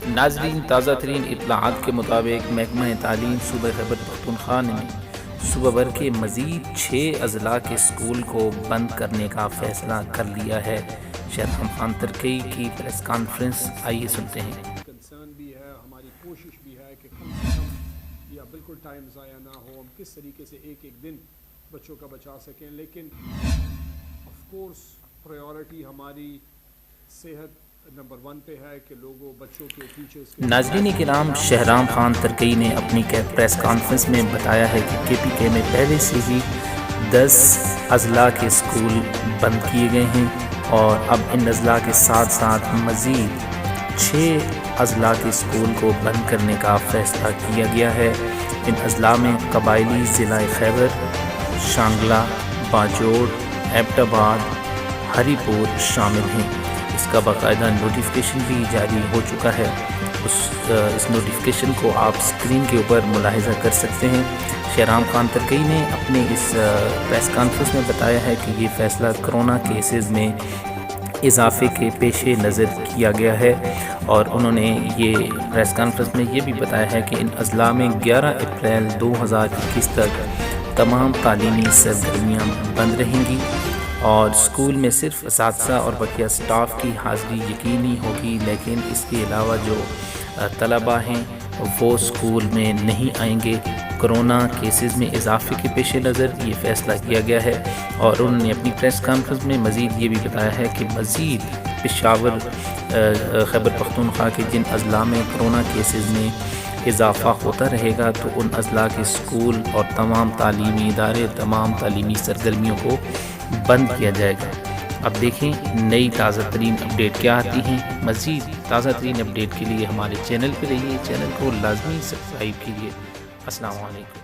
ناظرین، تازہ ترین اطلاعات کے مطابق محکمہ تعلیم صوبہ خیبر پختونخوا نے صوبہ بھر کے مزید 6 اضلاع کے اسکول کو بند کرنے کا فیصلہ کر لیا ہے۔ شہرام خان ترکی کی پریس کانفرنس، آئیے سنتے ہیں۔ کنسرن بھی ہے، ہماری کوشش بھی ہے کہ کم سے کم یا بالکل ٹائم ضائع نہ ہو، ہم کس طریقے سے ایک ایک دن بچوں کا بچا سکیں، لیکن آف کورس پریورٹی ہماری صحت نمبر 1 پہ ہے کہ لوگوں بچوں کے ٹیچرز کے۔ ناظرین کرام، شہرام خان ترکی نے اپنی پریس کانفرنس میں بتایا ہے کہ کے پی کے میں پہلے سے ہی 10 اضلاع کے اسکول بند کیے گئے ہیں اور اب ان اضلاع کے ساتھ ساتھ مزید 6 اضلاع کے اسکول کو بند کرنے کا فیصلہ کیا گیا ہے۔ ان اضلاع میں قبائلی ضلع خیبر، شانگلہ، باجوڑ، ایبٹ آباد، ہری پور شامل ہیں۔ اس کا باقاعدہ نوٹیفیکیشن بھی جاری ہو چکا ہے۔ اس نوٹیفیکیشن کو آپ اسکرین کے اوپر ملاحظہ کر سکتے ہیں۔ شہرام خان ترکی نے اپنے اس پریس کانفرنس میں بتایا ہے کہ یہ فیصلہ کرونا کیسز میں اضافے کے پیش نظر کیا گیا ہے، اور انہوں نے یہ پریس کانفرنس میں یہ بھی بتایا ہے کہ ان اضلاع میں 11 اپریل 2021 تک تمام تعلیمی سرگرمیاں بند رہیں گی اور اسکول میں صرف اساتذہ اور بقیہ سٹاف کی حاضری یقینی ہوگی، لیکن اس کے علاوہ جو طلباء ہیں وہ اسکول میں نہیں آئیں گے۔ کرونا کیسز میں اضافے کے پیش نظر یہ فیصلہ کیا گیا ہے، اور انہوں نے اپنی پریس کانفرنس میں مزید یہ بھی بتایا ہے کہ مزید پشاور خیبر پختونخوا کے جن اضلاع میں کرونا کیسز میں اضافہ ہوتا رہے گا تو ان اضلاع کے اسکول اور تمام تعلیمی ادارے، تمام تعلیمی سرگرمیوں کو بند کیا جائے گا۔ اب دیکھیں نئی تازہ ترین اپڈیٹ کیا آتی ہیں۔ مزید تازہ ترین اپڈیٹ کے لیے ہمارے چینل پہ رہیے، چینل کو لازمی سبسکرائب کیجیے۔ السلام علیکم۔